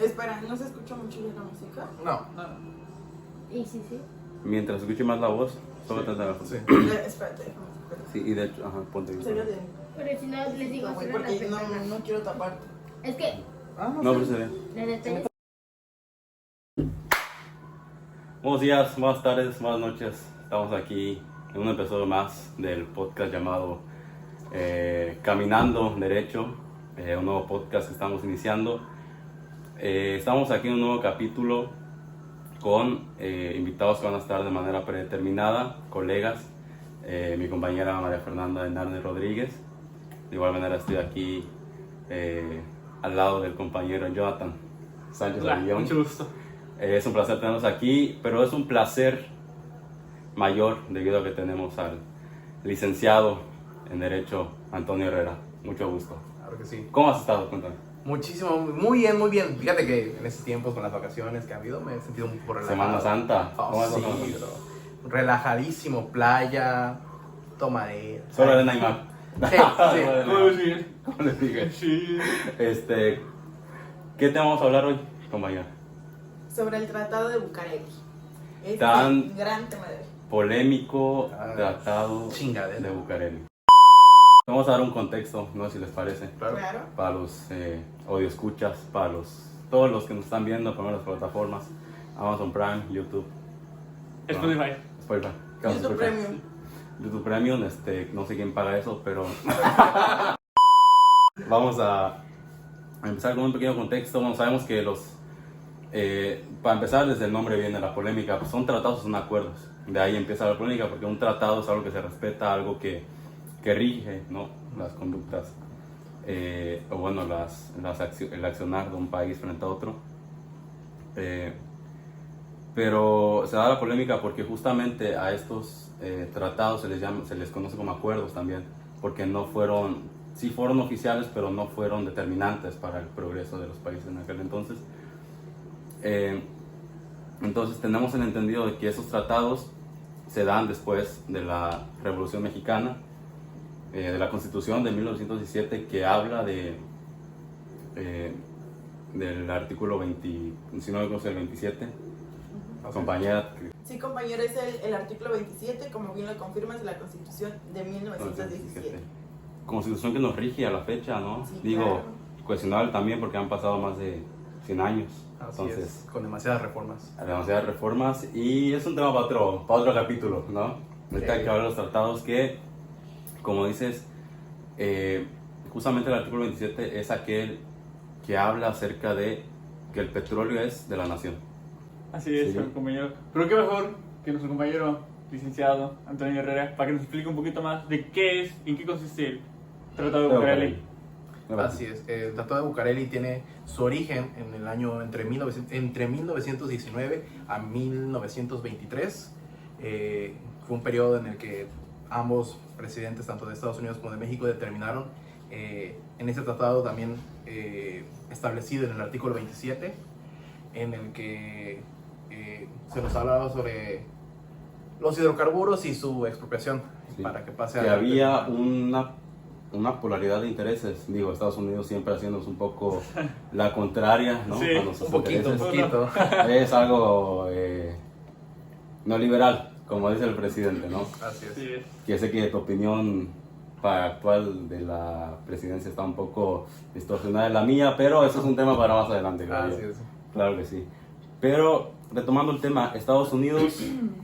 Espera, ¿no se escucha mucho bien la música? No. Y sí. Mientras escuche más la voz, solo te da. Sí. Espérate, déjame. Sí, y de hecho, ajá, ponte bien. Serio de... Pero si no, les digo, No, güey, cierran la porque ventana. no quiero taparte. Es que, Ah, No, pero se ve. la neta, Buenos días, buenas tardes, buenas noches. Estamos aquí en un episodio más del podcast llamado Caminando Derecho, un nuevo podcast que estamos iniciando. Estamos aquí en un nuevo capítulo con invitados que van a estar de manera predeterminada, colegas, mi compañera María Fernanda Hernández Rodríguez. De igual manera estoy aquí al lado del compañero Jonathan Sánchez Avillón. Mucho gusto. Es un placer tenerlos aquí, pero es un placer mayor debido a que tenemos al licenciado en Derecho Antonio Herrera. Mucho gusto. Claro que sí. ¿Cómo has estado? Cuéntame. Muchísimo, muy bien, muy bien. Fíjate que en estos tiempos con las vacaciones que ha habido me he sentido un poco relajado. Semana Santa. Oh, ¿Cómo has sí, estado? bro. Relajadísimo, playa, tomadera. Solo arena y mar. Sí, sí. ¿Cómo les dije? Sí. ¿Qué te vamos a hablar hoy, compañero? Sobre el Tratado de Bucareli. Es Tan- un gran tema de hoy. Polémico tratado Chingadera. de Bucareli. Vamos a dar un contexto, no sé si les parece, Claro. Claro. para los audioscuchas, para todos los que nos están viendo por las plataformas, Amazon Prime, YouTube, Spotify. Spotify. ¿Qué vamos a YouTube escuchar? Premium. YouTube Premium, no sé quién paga eso, pero vamos a empezar con un pequeño contexto. Bueno, sabemos que para empezar, desde el nombre viene la polémica, pues son tratados, son acuerdos. De ahí empieza la polémica, porque un tratado es algo que se respeta, algo que rige, ¿no?, las conductas, o bueno, el accionar de un país frente a otro. Pero se da la polémica porque justamente a estos tratados se les conoce como acuerdos también, porque sí fueron oficiales, pero no fueron determinantes para el progreso de los países en aquel entonces. Entonces tenemos el entendido de que esos tratados se dan después de la Revolución Mexicana, de la Constitución de 1917, que habla del artículo 20, si no me equivoco, el 27. Compañera, Sí, compañero, es el artículo 27, como bien lo confirmas, de la Constitución de 1917. Constitución que nos rige a la fecha, ¿no? Sí, Digo, claro. cuestionable también porque han pasado más de 100 años. Así Entonces, es, con demasiadas reformas. demasiadas reformas y es un tema para otro capítulo, ¿no? Ahorita hay que hablar de los tratados que, como dices, justamente el artículo 27 es aquel que habla acerca de que el petróleo es de la nación. Así es, Sí. compañero. Pero qué mejor que nuestro compañero licenciado Antonio Herrera para que nos explique un poquito más de qué es y en qué consiste el Tratado de Bucareli. Así es, el Tratado de Bucareli tiene su origen en el año entre 1919 a 1923. Fue un periodo en el que ambos presidentes, tanto de Estados Unidos como de México, determinaron en ese tratado también establecido en el artículo 27, en el que se nos hablaba sobre los hidrocarburos y su expropiación, Sí. para que pase Que a... había una polaridad de intereses. Digo, Estados Unidos siempre haciéndonos un poco la contraria, ¿no? Sí, a nuestros Un poquito. intereses. Es algo no liberal, como dice el presidente, ¿no? Así es. Así es. Que sé que tu opinión actual de la presidencia está un poco distorsionada de la mía, pero eso es un tema para más adelante, creo yo. Así es. Claro que sí. Pero, retomando el tema, Estados Unidos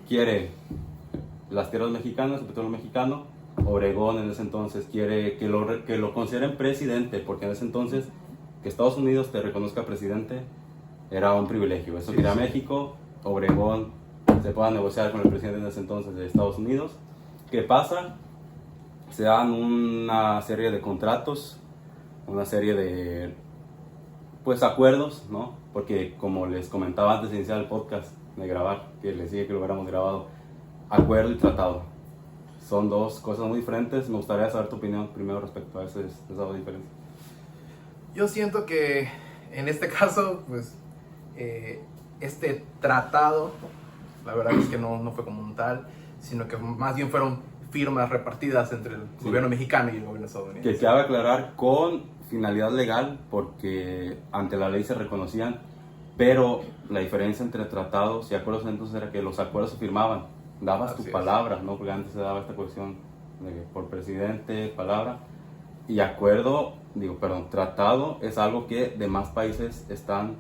quiere las tierras mexicanas, el petróleo mexicano. Obregón en ese entonces quiere que lo consideren presidente, porque en ese entonces que Estados Unidos te reconozca presidente era un privilegio. Eso quería México. Obregón se pueda negociar con el presidente en ese entonces de Estados Unidos. ¿Qué pasa? Se dan una serie de contratos, una serie de acuerdos, ¿no? Porque como les comentaba antes de iniciar el podcast, de grabar, que les dije que lo hubiéramos grabado, acuerdo y tratado son dos cosas muy diferentes. Me gustaría saber tu opinión primero respecto a esa diferencia. Yo siento que en este caso, pues, este tratado, la verdad es que no fue como un tal, sino que más bien fueron firmas repartidas entre el gobierno mexicano y el gobierno estadounidense. Que cabe aclarar con finalidad legal porque ante la ley se reconocían, pero la diferencia entre tratados y acuerdos entonces era que los acuerdos se firmaban, dabas Así tu es. palabra, ¿no? Porque antes se daba esta cuestión de por presidente, palabra, y acuerdo, tratado es algo que demás países están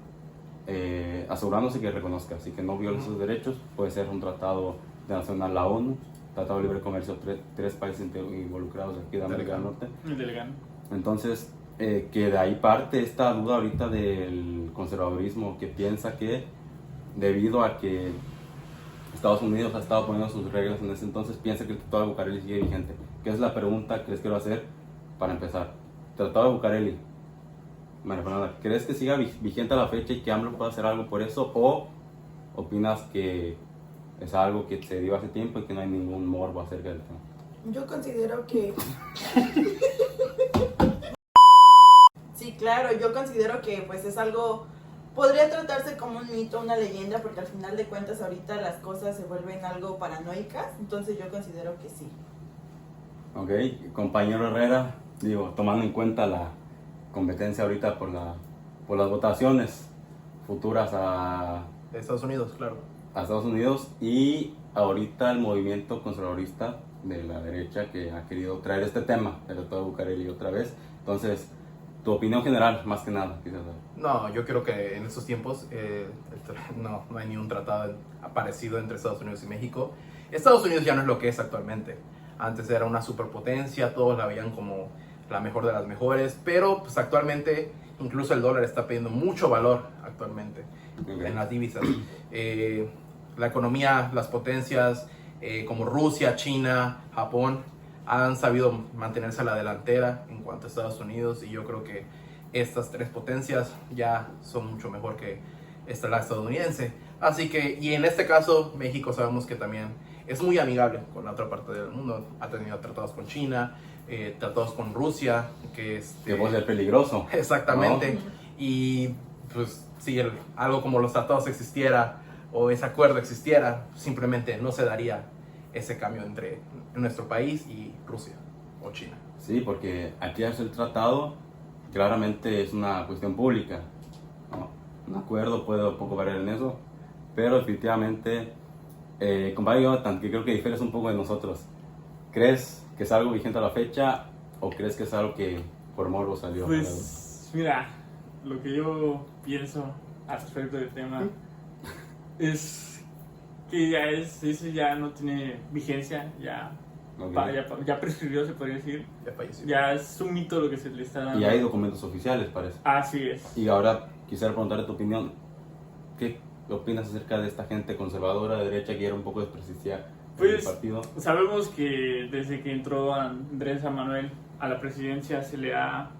asegurándose que reconozca, así que no viola sus derechos. Puede ser un tratado internacional, la ONU, Tratado de Libre Comercio, tres países involucrados aquí de América del Norte. El delegado. Entonces, que de ahí parte esta duda ahorita del conservadurismo, que piensa que debido a que Estados Unidos ha estado poniendo sus reglas en ese entonces, piensa que el Tratado de Bucareli sigue vigente. ¿Qué es la pregunta que les quiero hacer para empezar? Tratado de Bucareli, María Fernanda, ¿crees que siga vigente a la fecha y que AMLO pueda hacer algo por eso? ¿O opinas que es algo que se dio hace tiempo y que no hay ningún morbo acerca del tema? Yo considero que... Sí, claro, yo considero que pues es algo... Podría tratarse como un mito, una leyenda, porque al final de cuentas ahorita las cosas se vuelven algo paranoicas, entonces yo considero que sí. Ok, compañero Herrera, tomando en cuenta la competencia ahorita por las votaciones futuras a Estados Unidos, claro. Estados Unidos y ahorita el movimiento conservadorista de la derecha que ha querido traer este tema del Tratado de Bucareli otra vez. Entonces, tu opinión general, más que nada, quizás. No, yo creo que en estos tiempos no hay ni un tratado parecido entre Estados Unidos y México. Estados Unidos ya no es lo que es actualmente. Antes era una superpotencia, todos la veían como la mejor de las mejores, pero pues actualmente incluso el dólar está perdiendo mucho valor actualmente en las divisas. La economía, las potencias como Rusia, China, Japón han sabido mantenerse a la delantera en cuanto a Estados Unidos, y yo creo que estas tres potencias ya son mucho mejor que la estadounidense. Así que, y en este caso, México sabemos que también es muy amigable con la otra parte del mundo. Ha tenido tratados con China, tratados con Rusia, que puede ser peligroso. Exactamente. ¿No? Y pues si algo como los tratados existiera o ese acuerdo existiera, simplemente no se daría ese cambio entre nuestro país y Rusia o China. Sí, porque aquí hacer el tratado claramente es una cuestión pública, ¿no? Un acuerdo puede poco variar en eso, pero definitivamente, compadre Jonathan, que creo que difieres un poco de nosotros, ¿crees que es algo vigente a la fecha o crees que es algo que por morbo salió? Pues mira, lo que yo pienso al respecto del tema es que eso ya no tiene vigencia, Okay. ya prescribió, se podría decir. Ya falleció. Ya es un mito lo que se le está dando. Y hay documentos oficiales, parece. Así es. Y ahora quisiera preguntarte tu opinión. ¿Qué opinas acerca de esta gente conservadora de derecha que quiere un poco desprestigiar el Pues partido? sabemos que desde que entró Andrés Manuel a la presidencia se le ha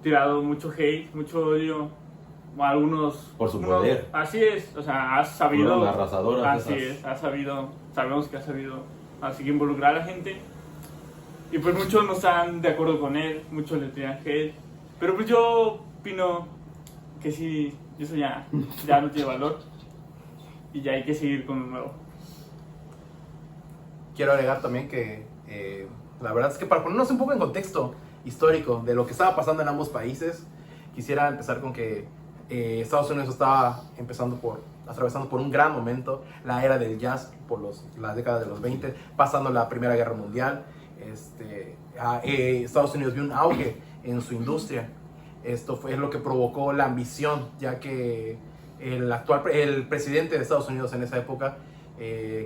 tirado mucho hate, mucho odio a algunos... Por su poder. Así es, o sea, ha sabido... Fueron arrasadoras Así esas. es, sabemos que ha sabido así que involucrar a la gente. Y pues muchos no están de acuerdo con él, muchos le tiran hate. Pero pues yo opino que sí, eso ya no tiene valor. Y ya hay que seguir con lo nuevo. Quiero agregar también que la verdad es que para ponernos un poco en contexto histórico de lo que estaba pasando en ambos países, quisiera empezar con que Estados Unidos estaba atravesando por un gran momento, la era del jazz por las décadas de los 20, pasando la Primera Guerra Mundial. Estados Unidos vio un auge en su industria. Esto fue lo que provocó la ambición, ya que el presidente de Estados Unidos en esa época,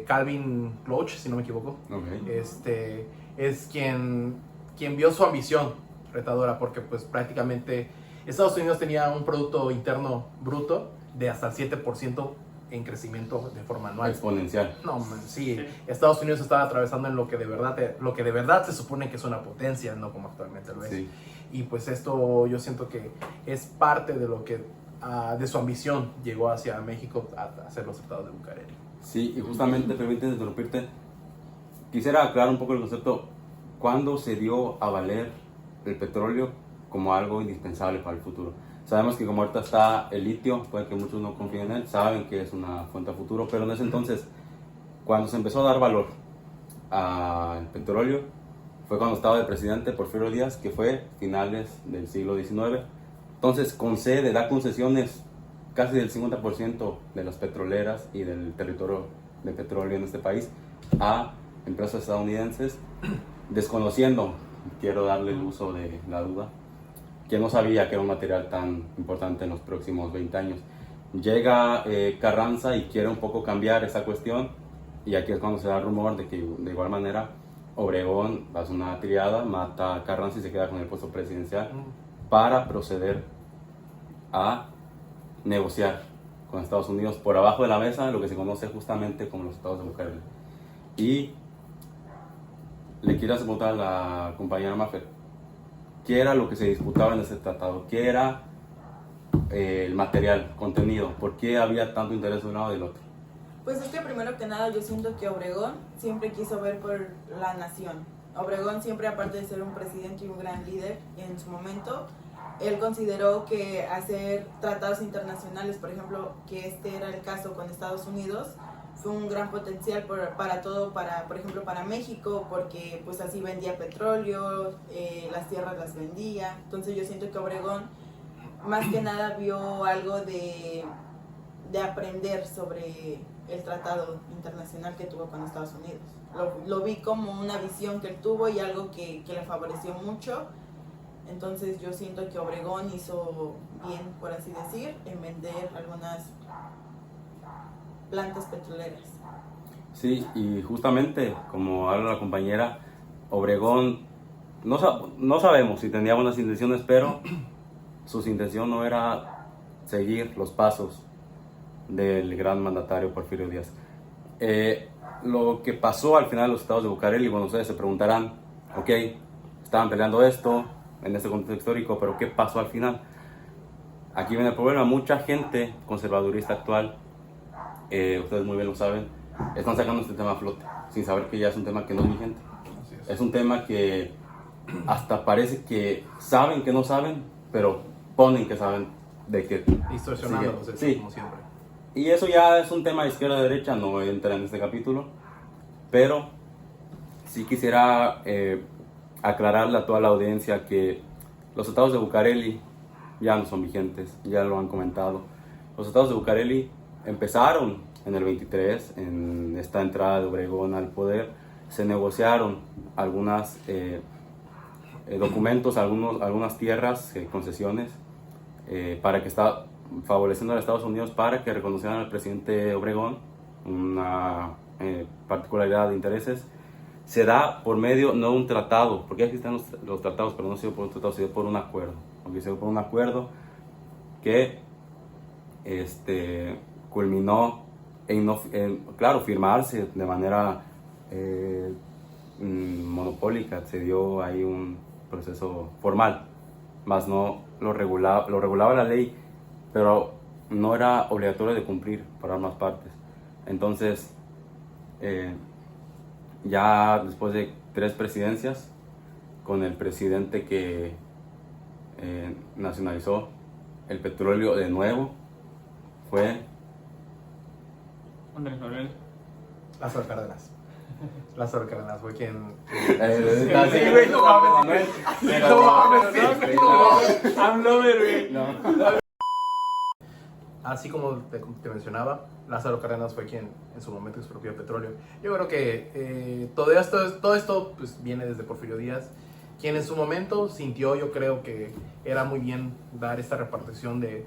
Calvin Coolidge, si no me equivoco, Okay. es quien vio su ambición retadora, porque pues prácticamente Estados Unidos tenía un Producto Interno Bruto de hasta el 7% en crecimiento de forma anual. Exponencial. No, man, sí. Estados Unidos estaba atravesando en lo que de verdad se supone que es una potencia, no como actualmente lo es. Sí. Y pues esto yo siento que es parte de lo que de su ambición llegó hacia México a hacer los tratados de Bucareli. Sí, y justamente, permíteme interrumpirte, quisiera aclarar un poco el concepto. ¿Cuándo se dio a valer el petróleo como algo indispensable para el futuro? Sabemos que como ahorita está el litio, puede que muchos no confíen en él, saben que es una fuente a futuro, pero en ese entonces, cuando se empezó a dar valor al petróleo, fue cuando estaba de presidente Porfirio Díaz, que fue finales del siglo XIX. Entonces concede, da concesiones casi del 50% de las petroleras y del territorio de petróleo en este país a empresas estadounidenses, desconociendo, quiero darle el uso de la duda, que no sabía que era un material tan importante en los próximos 20 años. Llega Carranza y quiere un poco cambiar esa cuestión, y aquí es cuando se da el rumor de que de igual manera Obregón hace una triada, mata a Carranza y se queda con el puesto presidencial para proceder a negociar con Estados Unidos por abajo de la mesa, lo que se conoce justamente como los Estados de Bucareli. Y le quiero preguntar a la compañera Mafer, ¿qué era lo que se disputaba en ese tratado? ¿Qué era el material, contenido? ¿Por qué había tanto interés de un lado y del otro? Pues es que primero que nada yo siento que Obregón siempre quiso ver por la nación. Obregón siempre, aparte de ser un presidente y un gran líder en su momento, él consideró que hacer tratados internacionales, por ejemplo, que este era el caso con Estados Unidos, fue un gran potencial para todo, por ejemplo, para México, porque pues así vendía petróleo, las tierras las vendía. Entonces yo siento que Obregón más que nada vio algo de aprender sobre el tratado internacional que tuvo con Estados Unidos. Lo vi como una visión que él tuvo y algo que le favoreció mucho. Entonces yo siento que Obregón hizo bien, por así decir, en vender algunas plantas petroleras. Sí, y justamente, como habla la compañera, Obregón, no sabemos si tenía buenas intenciones, pero su intención no era seguir los pasos del gran mandatario Porfirio Díaz. Lo que pasó al final de los estados de Bucareli, bueno, ustedes se preguntarán, ok, estaban peleando esto en este contexto histórico, pero ¿qué pasó al final? Aquí viene el problema. Mucha gente conservadurista actual, ustedes muy bien lo saben, están sacando este tema a flote, sin saber que ya es un tema que no es vigente. Es un tema que hasta parece que saben que no saben, pero ponen que saben de que... Distorsionando los hechos, sí. como siempre. Y eso ya es un tema de izquierda-derecha, no entra en este capítulo, pero sí quisiera aclararle a toda la audiencia que los tratados de Bucareli ya no son vigentes, ya lo han comentado. Los tratados de Bucareli empezaron en el 23, en esta entrada de Obregón al poder, se negociaron algunos documentos, algunas tierras, concesiones, para que está favoreciendo a Estados Unidos para que reconocieran al presidente Obregón, una particularidad de intereses. Se da por medio, no un tratado, porque aquí están los tratados, pero no ha sido por un tratado, sino por un acuerdo. Porque se dio por un acuerdo que culminó en, claro, firmarse de manera monopólica. Se dio ahí un proceso formal, más no lo regulaba la ley, pero no era obligatorio de cumplir para ambas partes. Entonces, ya después de 3 presidencias, con el presidente que nacionalizó el petróleo de nuevo, fue Andrés Manuel. Lázaro Cárdenas. Lázaro Cárdenas fue quien... Sí, güey, no mames. I'm lover, güey. Así como te mencionaba, Lázaro Cárdenas fue quien en su momento expropió petróleo. Yo creo que todo esto pues, viene desde Porfirio Díaz, quien en su momento sintió, yo creo que era muy bien dar esta repartición de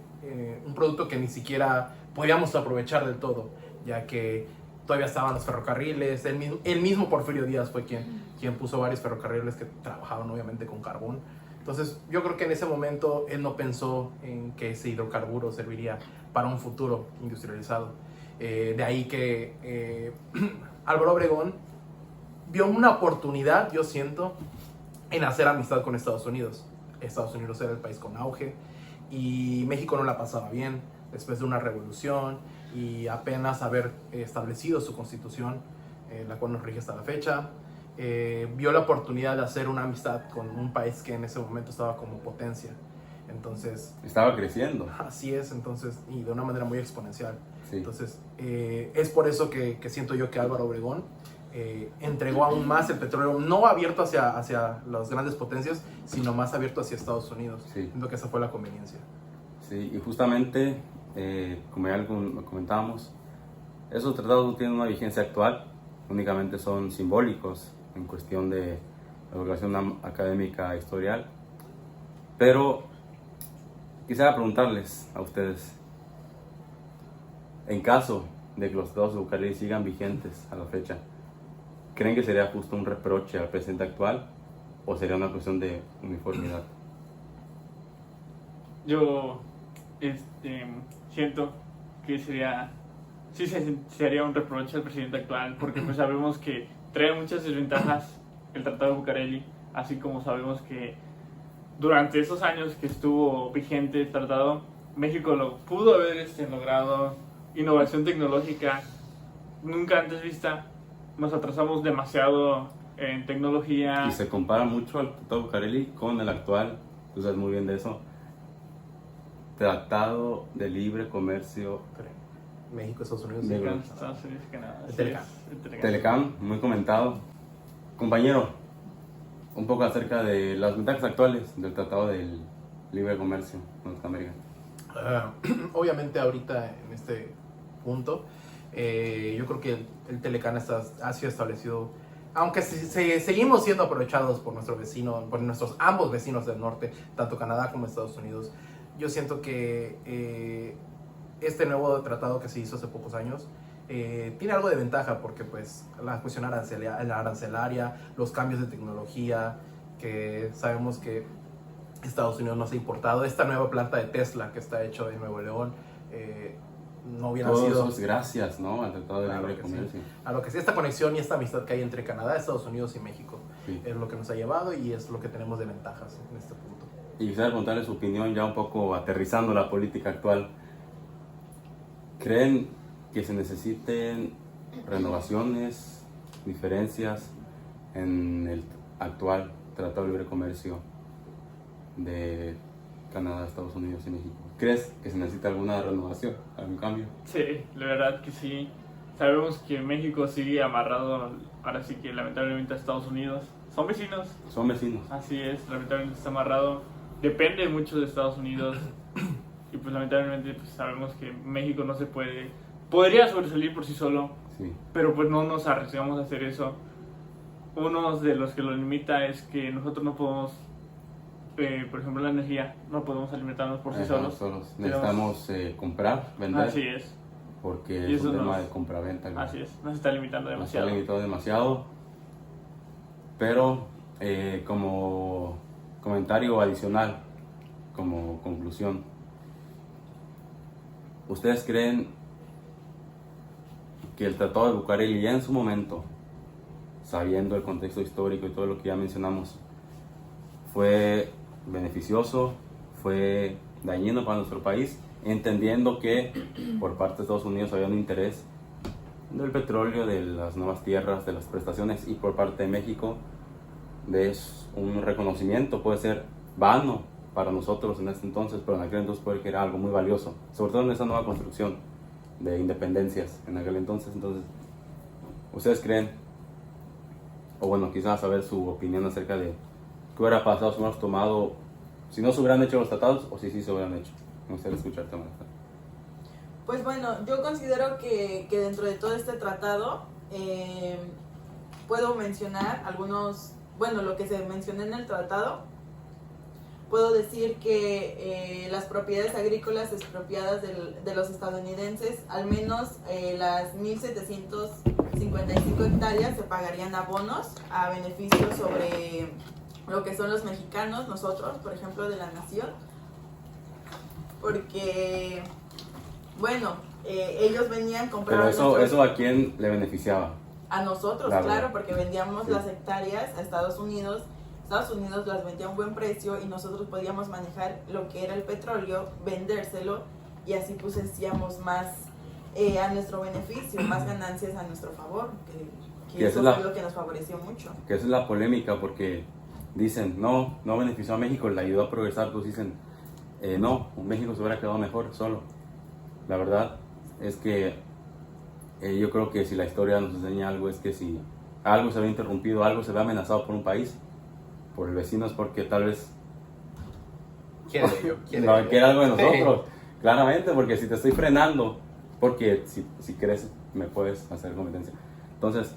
un producto que ni siquiera podíamos aprovechar del todo, ya que todavía estaban los ferrocarriles. El mismo Porfirio Díaz fue quien puso varios ferrocarriles que trabajaban obviamente con carbón. Entonces yo creo que en ese momento él no pensó en que ese hidrocarburo serviría para un futuro industrializado. De ahí que Álvaro Obregón vio una oportunidad, yo siento, en hacer amistad con Estados Unidos. Estados Unidos era el país con auge y México no la pasaba bien después de una revolución y apenas haber establecido su constitución, la cual nos rige hasta la fecha. Vio la oportunidad de hacer una amistad con un país que en ese momento estaba como potencia. Entonces, estaba creciendo. Así es, entonces, y de una manera muy exponencial. Sí. Entonces, es por eso que siento yo que Álvaro Obregón entregó aún más el petróleo, no abierto hacia las grandes potencias, sino más abierto hacia Estados Unidos. Sí. Siento que esa fue la conveniencia. Sí, y justamente, como ya lo comentábamos, esos tratados no tienen una vigencia actual, únicamente son simbólicos en cuestión de educación académica historial. Pero quisiera preguntarles a ustedes, en caso de que los tratados de Bucareli sigan vigentes a la fecha, ¿creen que sería justo un reproche al presidente actual o sería una cuestión de uniformidad? Yo siento que sí se haría un reproche al presidente actual, porque pues sabemos que trae muchas desventajas el Tratado de Bucareli, así como sabemos que durante esos años que estuvo vigente el tratado, México lo pudo haber logrado innovación tecnológica nunca antes vista. Nos atrasamos demasiado en tecnología. Y se compara mucho al Tratado de Bucareli con el actual, tú sabes muy bien de eso, Tratado de Libre Comercio México, Estados Unidos. de Estados Unidos y Canadá. El Telecam. El Telecam. Telecam, muy comentado. Compañero, un poco acerca de las ventajas actuales del Tratado del Libre Comercio con Norteamérica. Obviamente ahorita en este punto, yo creo que el Telecam ha sido establecido, aunque seguimos siendo aprovechados por nuestro vecino, por nuestros ambos vecinos del norte, tanto Canadá como Estados Unidos. Yo siento que este nuevo tratado que se hizo hace pocos años tiene algo de ventaja porque pues la cuestión arancelaria, los cambios de tecnología, que sabemos que Estados Unidos nos ha importado, esta nueva planta de Tesla que está hecho en Nuevo León, no hubiera Todo sido... eso es gracias, ¿no?, al Tratado de Claro Libre que sí. Comercio. A lo que sí, esta conexión y esta amistad que hay entre Canadá, Estados Unidos y México Sí. es lo que nos ha llevado y es lo que tenemos de ventajas en este punto. Y quisiera preguntarle su opinión, ya un poco aterrizando la política actual. ¿Creen que se necesiten renovaciones, diferencias en el actual Tratado de Libre Comercio de Canadá, Estados Unidos y México? ¿Crees que se necesita alguna renovación, algún cambio? Sí, la verdad que sí. Sabemos que México sigue amarrado, ahora sí que lamentablemente, a Estados Unidos. Son vecinos, Son vecinos. así es, lamentablemente está amarrado. Depende mucho de Estados Unidos. Y pues lamentablemente pues, sabemos que México no se podría sobresalir por sí solo, Sí. pero pues no nos arriesgamos a hacer eso. Uno de los que lo limita es que nosotros no podemos, por ejemplo, la energía, no podemos alimentarnos por sí Ajá, solos. Necesitamos comprar, vender, Así es, porque Y es un eso tema nos- de compra-venta. ¿no? así es, nos está limitando Nos demasiado. ha limitado demasiado. Pero como comentario adicional, como conclusión, ¿ustedes creen que el Tratado de Bucareli ya en su momento, sabiendo el contexto histórico y todo lo que ya mencionamos, fue beneficioso, fue dañino para nuestro país, entendiendo que por parte de Estados Unidos había un interés del petróleo, de las nuevas tierras, de las prestaciones, y por parte de México de un reconocimiento, puede ser vano para nosotros en este entonces, pero en aquel entonces puede que era algo muy valioso, sobre todo en esa nueva construcción de independencias en aquel entonces. Entonces, ¿ustedes creen, o bueno, quizás saber su opinión acerca de qué hubiera pasado si hubiéramos tomado, si no se hubieran hecho los tratados o si sí se hubieran hecho? Me gustaría escucharte, Marta. Pues bueno, yo considero que dentro de todo este tratado puedo mencionar algunos, bueno, lo que se menciona en el tratado. Puedo decir que las propiedades agrícolas expropiadas de los estadounidenses, al menos las 1.755 hectáreas, se pagarían abonos a beneficio sobre lo que son los mexicanos, nosotros, por ejemplo, de la nación. Porque, bueno, ellos venían comprando... Pero eso ¿a quién le beneficiaba? A nosotros, claro, porque vendíamos Sí. las hectáreas a Estados Unidos. Estados Unidos las vendía a un buen precio y nosotros podíamos manejar lo que era el petróleo, vendérselo y así pues hacíamos más a nuestro beneficio, más ganancias a nuestro favor, que Que eso esa es fue la- lo que nos favoreció mucho. Que esa es la polémica, porque dicen, no benefició a México, le ayudó a progresar. Pues dicen, no, México se hubiera quedado mejor solo. La verdad es que yo creo que si la historia nos enseña algo, es que si algo se ve interrumpido, algo se ve amenazado por un país, por el vecino, es porque tal vez Quiere ello, quiere no ello. quiere algo de nosotros. Claramente, porque si te estoy frenando, porque si quieres me puedes hacer competencia. Entonces,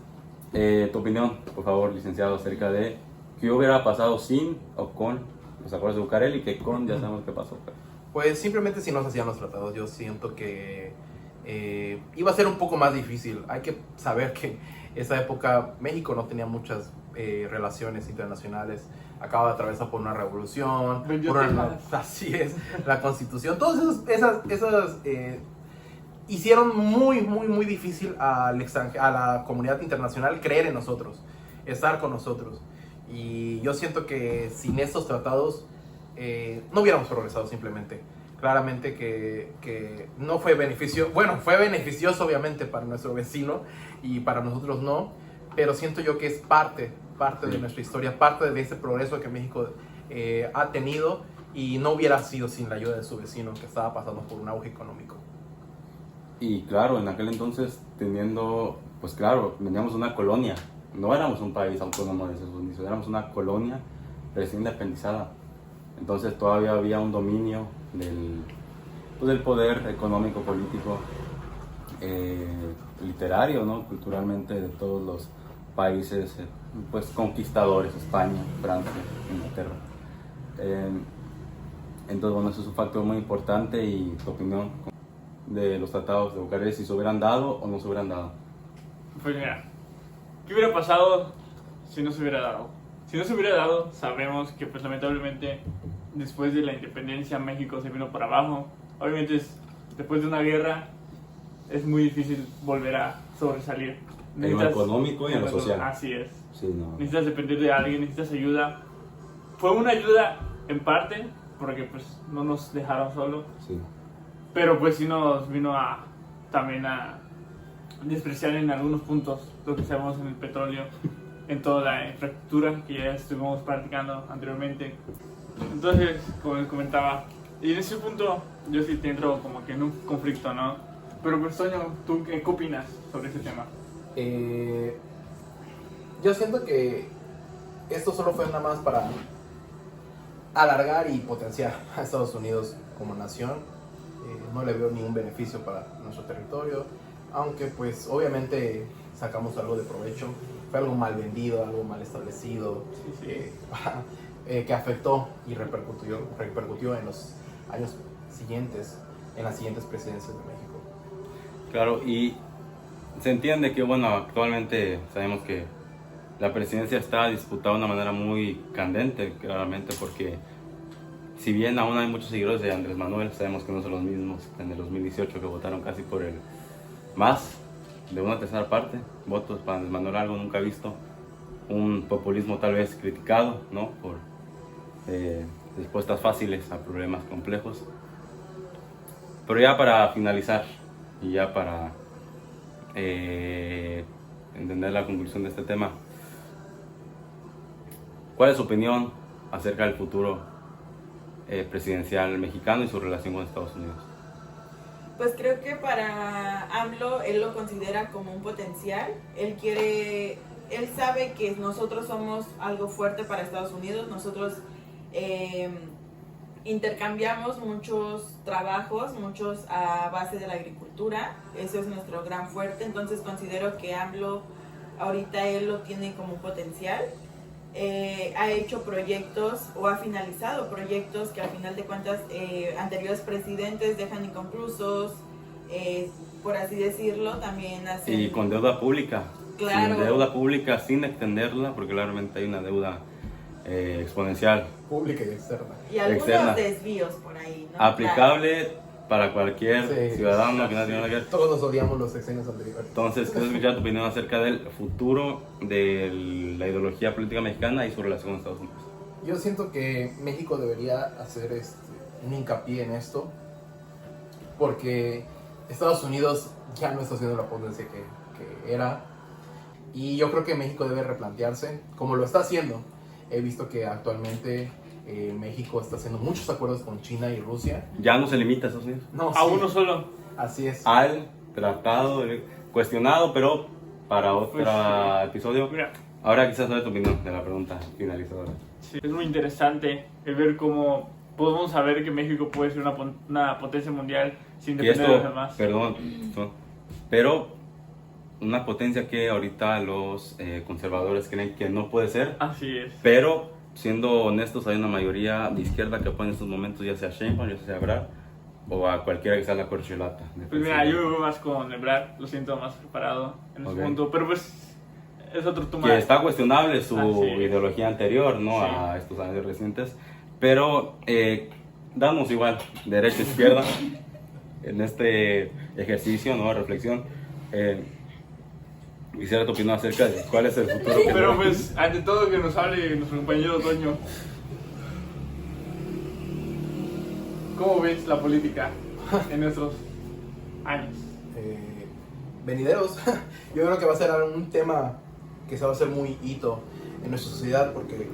tu opinión, por favor, licenciado, acerca de qué hubiera pasado sin o con los acuerdos de Bucareli, que con ya sabemos qué pasó. Pues simplemente si no se hacían los tratados, yo siento que iba a ser un poco más difícil. Hay que saber que esa época México no tenía muchas relaciones internacionales. Acaba de atravesar por una revolución, Vendió por Texas. así es, la constitución. Todas esas hicieron muy difícil a la comunidad internacional creer en nosotros, estar con nosotros. Y yo siento que sin estos tratados no hubiéramos progresado simplemente. Claramente que no fue beneficio, bueno, fue beneficioso obviamente para nuestro vecino y para nosotros no, pero siento yo que es parte de nuestra historia, parte de ese progreso que México ha tenido, y no hubiera sido sin la ayuda de su vecino que estaba pasando por un auge económico. Y claro, en aquel entonces pues claro, veníamos de una colonia, no éramos un país autónomo de Estados Unidos, éramos una colonia recién independizada. Entonces todavía había un dominio del poder económico, político, literario, ¿no? Culturalmente, de todos los países pues conquistadores: España, Francia, Inglaterra. Entonces, bueno, eso es un factor muy importante. Y tu opinión de los tratados de Bucareli, si se hubieran dado o no se hubieran dado. Pues mira, ¿qué hubiera pasado si no se hubiera dado? Si no se hubiera dado, sabemos que pues lamentablemente después de la independencia México se vino para abajo. Obviamente después de una guerra es muy difícil volver a sobresalir. En lo económico y en lo social. Así es. Sí, no. Necesitas depender de alguien, necesitas ayuda. Fue una ayuda en parte porque pues no nos dejaron solos. Sí. Pero pues sí nos vino también a despreciar en algunos puntos lo que sabemos en el petróleo, en toda la infraestructura que ya estuvimos practicando anteriormente. Entonces, como les comentaba, y en ese punto yo sí te entro como que en un conflicto, ¿no? Pero pues Toño, ¿tú qué opinas sobre ese tema? Yo siento que esto solo fue nada más para alargar y potenciar a Estados Unidos como nación. No le veo ningún beneficio para nuestro territorio, aunque pues obviamente sacamos algo de provecho. Fue algo mal vendido, algo mal establecido, que afectó y repercutió en los años siguientes, en las siguientes presidencias de México. Claro, y se entiende que, bueno, actualmente sabemos que la presidencia está disputada de una manera muy candente, claramente, porque si bien aún hay muchos seguidores de Andrés Manuel, sabemos que no son los mismos en el 2018 que votaron casi por el más de una tercera parte votos para Andrés Manuel, algo nunca visto, un populismo tal vez criticado, ¿no? Por respuestas fáciles a problemas complejos. Pero ya para finalizar y ya para entender la conclusión de este tema, ¿cuál es su opinión acerca del futuro presidencial mexicano y su relación con Estados Unidos? Pues creo que para AMLO, él lo considera como un potencial. Él sabe que nosotros somos algo fuerte para Estados Unidos. Nosotros intercambiamos muchos trabajos, muchos a base de la agricultura. Eso es nuestro gran fuerte. Entonces considero que AMLO ahorita él lo tiene como un potencial. Ha hecho proyectos o ha finalizado proyectos que al final de cuentas anteriores presidentes dejan inconclusos, por así decirlo. También hacen... Y con deuda pública. Claro. Sin deuda pública, sin extenderla, porque claramente hay una deuda exponencial. Pública y externa. Y algunos externa. desvíos por ahí, ¿no? Aplicable para cualquier Sí, ciudadano que no tiene nada que ver. Todos nos odiamos los sexenios anteriores. Entonces, quiero escuchar tu opinión acerca del futuro de la ideología política mexicana y su relación con Estados Unidos. Yo siento que México debería hacer un hincapié en esto, porque Estados Unidos ya no está haciendo la potencia que era, y yo creo que México debe replantearse, como lo está haciendo. He visto que actualmente México está haciendo muchos acuerdos con China y Rusia. Ya no se limita a Estados Unidos. No, A sí, uno solo. así es. Al tratado cuestionado, pero para otro Pues, sí. episodio. Mira, Ahora quizás saber tu opinión de la pregunta finalizadora. sí, es muy interesante el ver cómo podemos saber que México puede ser una potencia mundial sin Y depender de los esto, demás. perdón, pero una potencia que ahorita los conservadores creen que no puede ser, Así es. pero siendo honestos hay una mayoría de izquierda que apoya en estos momentos ya sea Sheinbaum, ya sea Ebrard o a cualquiera que sea la corcholata. Pues mira, yo me veo más con Ebrard, lo siento más preparado en ese Ok. punto, pero pues es otro tema. Que está cuestionable su Así es. ideología anterior, ¿no? Sí. A estos años recientes, pero damos igual derecha izquierda en este ejercicio, ¿no? Reflexión. Quisiera tu opinión acerca de cuál es el futuro. que Pero vemos. pues, ante todo que nos hable nuestro compañero Toño. ¿Cómo ves la política en nuestros años? Venideros, yo creo que va a ser un tema que se va a hacer muy hito en nuestra sociedad porque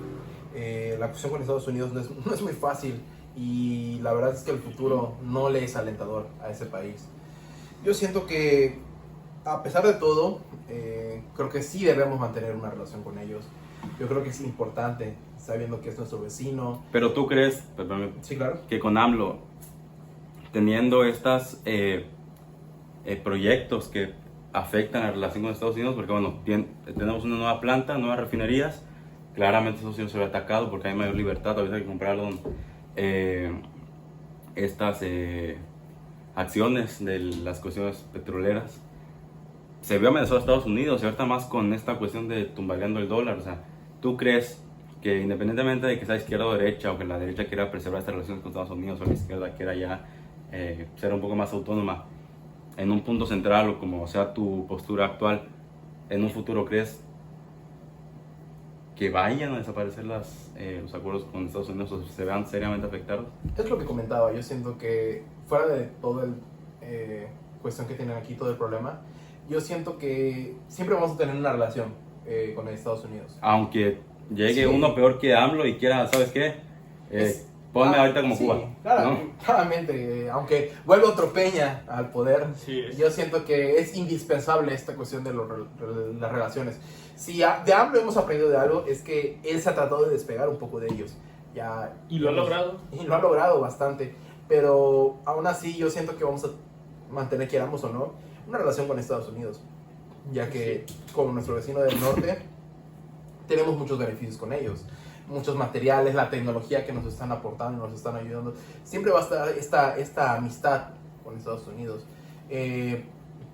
la cuestión con Estados Unidos no es muy fácil y la verdad es que el futuro no le es alentador a ese país. Yo siento que a pesar de todo, creo que sí debemos mantener una relación con ellos. Yo creo que es importante, sabiendo que es nuestro vecino. Pero tú crees, perdóname, Sí, claro. que con AMLO, teniendo estos proyectos que afectan la relación con Estados Unidos, porque bueno, tenemos una nueva planta, nuevas refinerías, claramente Estados Unidos se ve atacado porque hay mayor libertad, ahorita que compraron estas acciones de las cuestiones petroleras. Se vio amenazado a Estados Unidos y ahorita más con esta cuestión de tumbaleando el dólar. O sea, ¿tú crees que independientemente de que sea izquierda o derecha, o que la derecha quiera preservar estas relaciones con Estados Unidos, o la izquierda quiera ya ser un poco más autónoma, en un punto central o como sea tu postura actual, en un futuro crees que vayan a desaparecer los acuerdos con Estados Unidos o se vean seriamente afectados? Es lo que comentaba, yo siento que fuera de todo el cuestión que tienen aquí, todo el problema, yo siento que siempre vamos a tener una relación con Estados Unidos. Aunque llegue Sí. uno peor que AMLO y quiera, ¿sabes qué? Ponme ahorita como sí, Cuba. Claro, ¿no? claramente, aunque vuelva otro Peña al poder, Así es. yo siento que es indispensable esta cuestión de las relaciones. Si de AMLO hemos aprendido de algo, es que él se ha tratado de despegar un poco de ellos. Y lo ha logrado. Y lo ha logrado bastante, pero aún así yo siento que vamos a mantener, queramos o no, una relación con Estados Unidos, ya que como nuestro vecino del norte tenemos muchos beneficios con ellos, muchos materiales, la tecnología que nos están aportando, nos están ayudando, siempre va a estar esta amistad con Estados Unidos,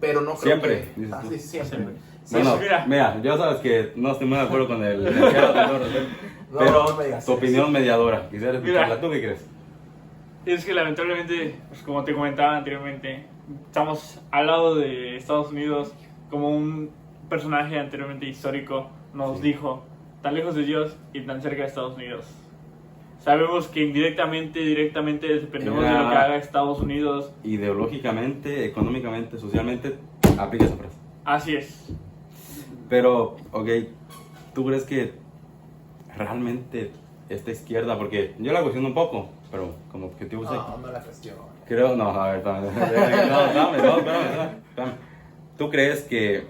pero no creo Siempre, que dices tú. sí, siempre. Siempre. Sí, Bueno, sí, mira, yo sabes que no estoy muy de acuerdo con el pero no me digas tu eso. opinión mediadora, quisiera escucharla. Mira. ¿Tú qué crees? Es que lamentablemente, pues como te comentaba anteriormente, estamos al lado de Estados Unidos, como un personaje anteriormente histórico nos Sí. dijo, tan lejos de Dios y tan cerca de Estados Unidos. Sabemos que indirectamente, directamente dependemos de lo que haga Estados Unidos. Ideológicamente, económicamente, socialmente, aplica esa frase. Así es. Pero, ok, ¿tú crees que realmente esta izquierda, porque yo la cuestiono un poco, pero como objetivo sí. No la cuestiono. Creo, no, a ver, espérame. ¿Tú crees que,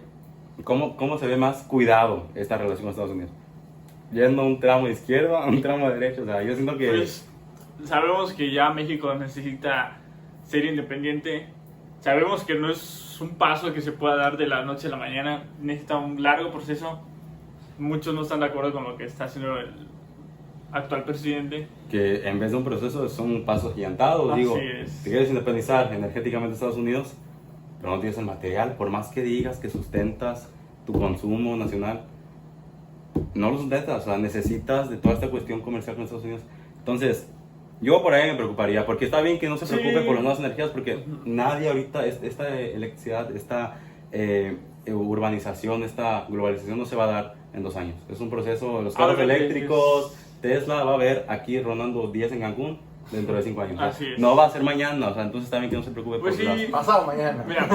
cómo se ve más cuidado esta relación con Estados Unidos? ¿Yendo a un tramo de izquierda, a un tramo de derecha? O sea, yo siento que... Pues sabemos que ya México necesita ser independiente. Sabemos que no es un paso que se pueda dar de la noche a la mañana. Necesita un largo proceso. Muchos no están de acuerdo con lo que está haciendo el actual presidente. que en vez de un proceso son pasos gigantados. Así Digo, es. te quieres independizar energéticamente de Estados Unidos, pero no tienes el material, por más que digas que sustentas tu consumo nacional, no lo sustentas, o sea, necesitas de toda esta cuestión comercial con Estados Unidos. Entonces, yo por ahí me preocuparía, porque está bien que no se Sí. preocupe por las nuevas energías, porque nadie ahorita, esta electricidad, esta urbanización, esta globalización no se va a dar en 2 años. Es un proceso, los carros Obviamente, eléctricos, Tesla va a ver aquí rondando 10 en Cancún dentro de 5 años. Así es. No va a ser mañana, o sea, entonces está bien que no se preocupe Pues por sí. las... Pasado mañana. Mira,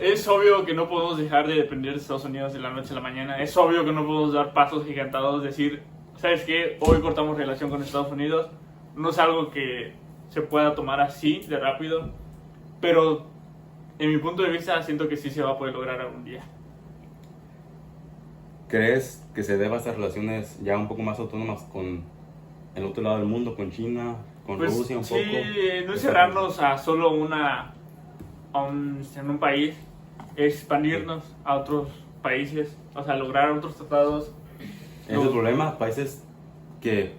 es obvio que no podemos dejar de depender de Estados Unidos de la noche a la mañana. Es obvio que no podemos dar pasos gigantados, decir, ¿sabes qué? Hoy cortamos relación con Estados Unidos. No es algo que se pueda tomar así de rápido, pero en mi punto de vista siento que sí se va a poder lograr algún día. ¿crees que se deba a estas relaciones ya un poco más autónomas con el otro lado del mundo, con China, con Pues Rusia un sí, poco? no encerrarnos a solo en un país, expandirnos a otros países, o sea, lograr otros tratados. Ese es el problema, países que,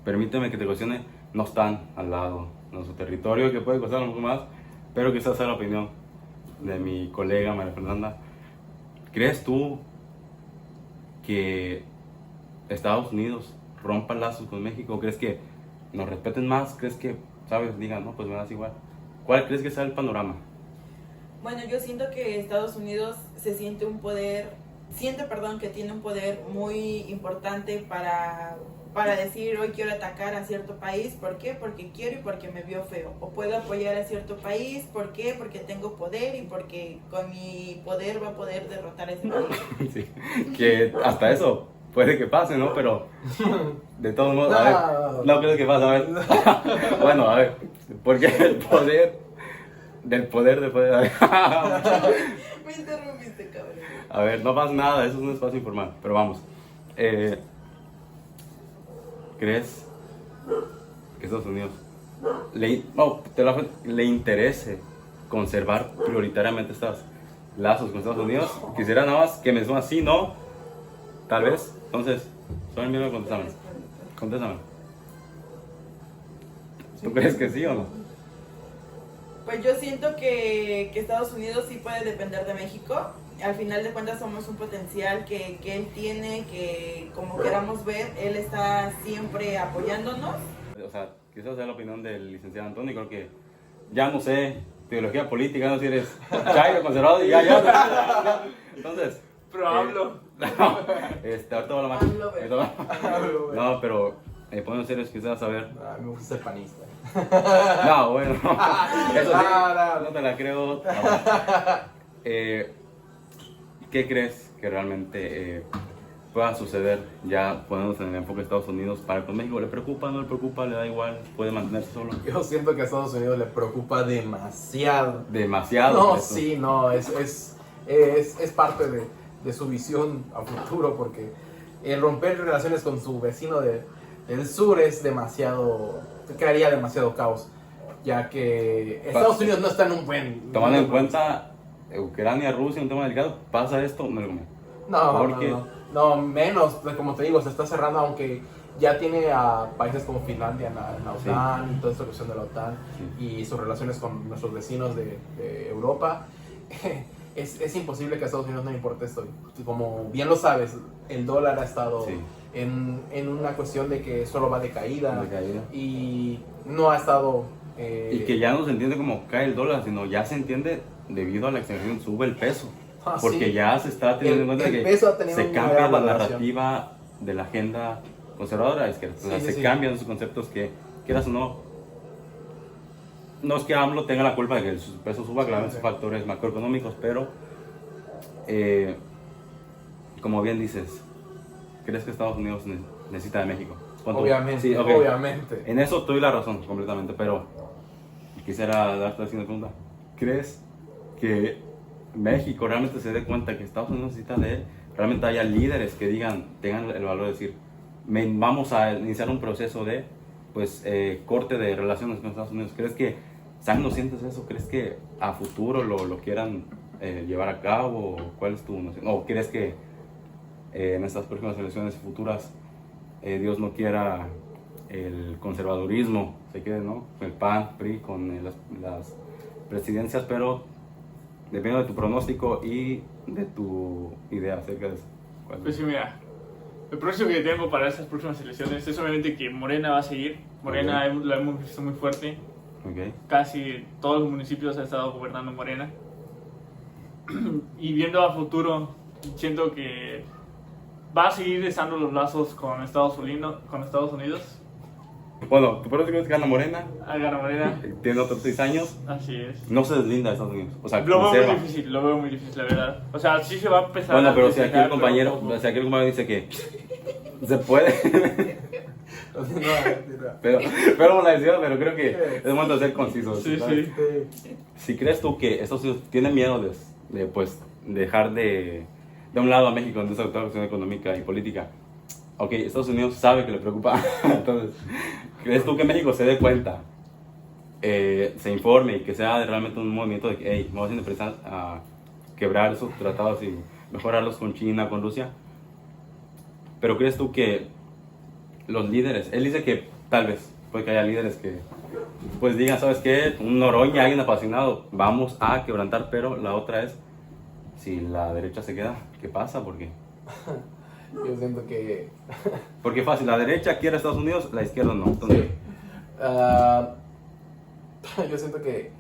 permíteme que te cuestione, no están al lado de nuestro territorio, que puede costar un poco más, pero quizás sea la opinión de mi colega María Fernanda. ¿Crees tú que Estados Unidos rompa lazos con México? ¿Crees que nos respeten más? ¿Crees que, sabes, digan, no, pues me das igual? ¿Cuál crees que sea el panorama? Bueno, yo siento que Estados Unidos siente, que tiene un poder muy importante para decir hoy quiero atacar a cierto país. ¿Por qué? Porque quiero y porque me vio feo. O puedo apoyar a cierto país. ¿Por qué? Porque tengo poder y porque con mi poder va a poder derrotar a ese país. Sí, que hasta eso puede que pase, ¿no? Pero de todos modos, a ver, no creo que pase, a ver. Bueno, a ver, porque el poder, del poder, a ver. Me interrumpiste, cabrón. A ver, no pasa nada, eso es un espacio informal, pero vamos. ¿Crees que Estados Unidos le interese conservar prioritariamente estos lazos con Estados Unidos? Quisiera nada más que me suene así, ¿no? Tal vez. Entonces, solo mismo contéstame. Contéstame. ¿Tú crees que sí o no? Pues yo siento que Estados Unidos sí puede depender de México. Al final de cuentas somos un potencial que él tiene, que como queramos ver, él está siempre apoyándonos. O sea, quizás sea la opinión del licenciado Antonio, creo que ya no sé, teología política, no sé si eres chairo, conservador, y ya. Entonces... Pero hablo. Ahorita voy a la mano. No, pero poniendo serios, quizás saber. Me gusta ser panista. No, bueno. Eso sí, no te la creo. ¿Qué crees que realmente pueda suceder ya poniéndose en el enfoque de Estados Unidos para con México? ¿Le preocupa, no le preocupa, le da igual, puede mantenerse solo? Yo siento que a Estados Unidos le preocupa demasiado. Demasiado. No, eso. sí, no, es parte de su visión a futuro, porque el romper relaciones con su vecino del sur es demasiado, crearía demasiado caos, ya que Estados Unidos no está en un buen... Tomando en cuenta Ucrania, Rusia, un tema delicado, pasa esto, no le conviene. No, menos, como te digo, se está cerrando, aunque ya tiene a países como Finlandia en la OTAN, y toda esta cuestión de la OTAN, y sus relaciones con nuestros vecinos de Europa. Es imposible que a Estados Unidos no le importe esto. Como bien lo sabes, el dólar ha estado en una cuestión de que solo va de caída. Y no ha estado... Y que ya no se entiende como cae el dólar, sino ya se entiende debido a la extensión sube el peso. Porque sí. Ya se está teniendo en cuenta que peso ha tenido se una cambia gran la valoración. narrativa de la agenda conservadora. Es que se cambian esos conceptos que, quieras o no, no es que AMLO tenga la culpa de que el peso suba, claramente son factores macroeconómicos, pero como bien dices, ¿crees que Estados Unidos necesita de México? Obviamente, Sí, okay. obviamente. En eso te doy la razón completamente, pero quisiera darte la siguiente pregunta. ¿Crees que México realmente se dé cuenta que Estados Unidos necesita de él? Realmente haya líderes que tengan el valor de decir, vamos a iniciar un proceso de corte de relaciones con Estados Unidos. ¿Crees que no sientes eso? ¿Crees que a futuro lo quieran llevar a cabo? ¿Cuál es tu noción? ¿O crees que en estas próximas elecciones futuras Dios no quiera el conservadurismo se quede, ¿no? El PAN, PRI con las presidencias, pero dependiendo de tu pronóstico y de tu idea acerca de eso? Pues sí, mira, el próximo que tengo para estas próximas elecciones es obviamente que Morena va a seguir. Morena la hemos visto muy fuerte. Okay. Casi todos los municipios ha estado gobernando Morena. Y viendo a futuro, siento que va a seguir estando los lazos con Estados Unidos. Bueno, tu pronóstico es que gana Morena. Gana Morena. Tiene otros 6 años. Así es. No se deslinda de Estados Unidos. O sea, Lo conserva. veo muy difícil, la verdad. O sea, sí se va a empezar Bueno, a pero si aquí el desligar, compañero, pero si aquí el compañero dice que se puede. pero la decisión, pero creo que es momento de ser conciso. Sí, ¿sabes? sí. Si crees tú que Estados Unidos tiene miedo de dejar de de un lado a México en esa cuestión económica y política. Ok, Estados Unidos sabe que le preocupa. Entonces, ¿crees tú que México se dé cuenta, se informe y que sea realmente un movimiento de que, hey, vamos a empezar a quebrar esos tratados y mejorarlos con China, con Rusia? Pero ¿crees tú que los líderes, él dice que tal vez, puede que haya líderes que pues digan, ¿sabes qué? Un Noroña, alguien apasionado, vamos a quebrantar, pero la otra es, si la derecha se queda, ¿qué pasa? ¿Por qué? Yo siento que... Porque fácil, la derecha quiere a Estados Unidos, la izquierda no. Entonces, Sí. Yo siento que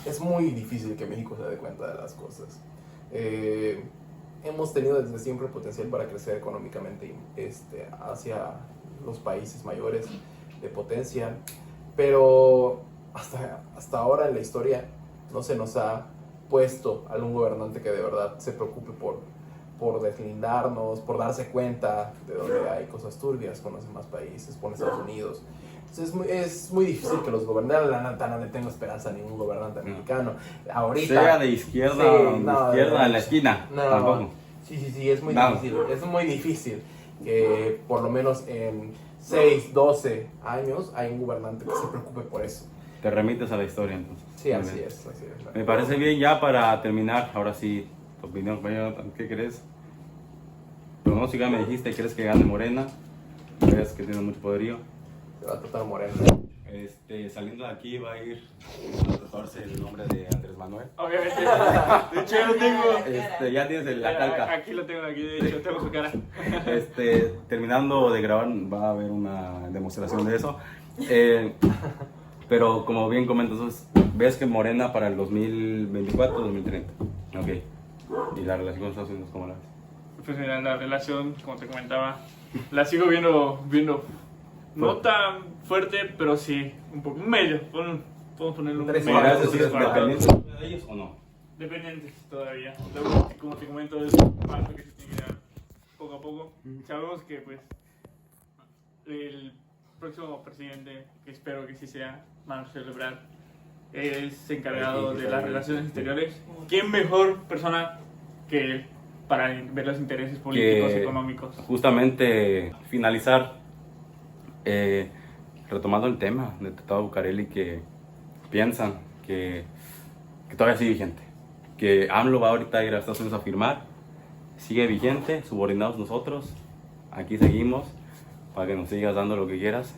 es muy difícil que México se dé cuenta de las cosas. Hemos tenido desde siempre potencial para crecer económicamente hacia los países mayores de potencia, pero hasta ahora en la historia no se nos ha puesto algún gobernante que de verdad se preocupe por deslindarnos, por darse cuenta de donde hay cosas turbias con los demás países, con Estados Unidos. Entonces es muy difícil que los gobernantes, la neta, no le tengo esperanza a ningún gobernante mexicano. Ahorita, sea de izquierda Sí, o de no, izquierda en la esquina, no, tampoco. sí, es muy No. difícil. Es muy difícil que por lo menos en 6, 12 años hay un gobernante que se preocupe por eso. Te remites a la historia entonces. Sí, Muy así bien. es. Me parece bien ya para terminar, ahora sí, tu opinión, compañero, ¿qué crees? Pronóstica, me dijiste, ¿crees que gane Morena? ¿Crees que tiene mucho poderío? Se va a tratar Moreno. Saliendo de aquí va a ir a tatuarse el nombre de Andrés Manuel. Obviamente. De hecho, ya lo tengo. Ya tienes la calca. Aquí lo tengo, aquí de hecho tengo su cara. Terminando de grabar va a haber una demostración de eso. Pero como bien comentas, ves que Morena para el 2024-2030. Ok. ¿Y la relación con Estados Unidos cómo la ves? Pues mira, la relación, como te comentaba, la sigo viendo no tan fuerte, pero sí, un poco, un medio, podemos ponerlo un Tres medio. cuartos, ¿Podrías decir cuartos. dependiente de ellos o no? Dependientes todavía. Luego, como te comento, es un paso que se tiene que dar poco a poco. Sabemos que pues el próximo presidente, que espero que sí sea Marcelo Ebrard, es encargado de las relaciones exteriores. ¿Quién mejor persona que él para ver los intereses políticos y económicos? Justamente finalizar, retomando el tema del Tratado de Bucareli, que piensan que todavía sigue vigente, que AMLO va ahorita a ir a Estados Unidos a firmar, sigue vigente, subordinados nosotros, aquí seguimos, para que nos sigas dando lo que quieras,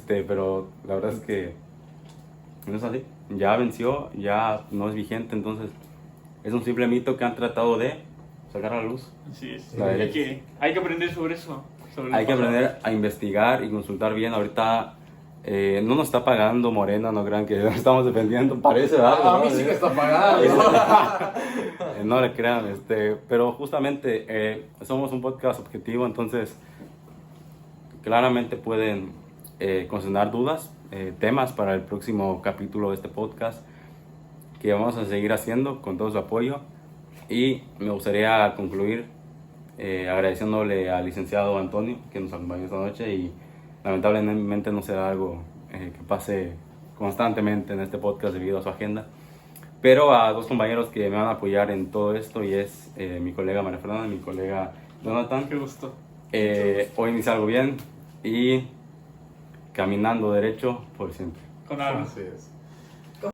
pero la verdad es que no es así, ya venció, ya no es vigente, entonces es un simple mito que han tratado de sacar a la luz. Así es. La Hay derecha. que aprender sobre eso. Hay que aprender a investigar y consultar bien. Ahorita no nos está pagando Morena, no crean que nos estamos defendiendo, parece, ¿verdad? A mí sí me está pagando. No le crean, pero justamente somos un podcast objetivo, entonces claramente pueden consignar dudas, temas para el próximo capítulo de este podcast que vamos a seguir haciendo con todo su apoyo. Y me gustaría concluir agradeciéndole al licenciado Antonio que nos acompañó esta noche, y lamentablemente no será algo que pase constantemente en este podcast debido a su agenda, pero a dos compañeros que me van a apoyar en todo esto, y es mi colega María Fernanda y mi colega Jonathan. Qué gusto. Hoy inicia algo bien y caminando derecho por siempre. Con algo. Así es.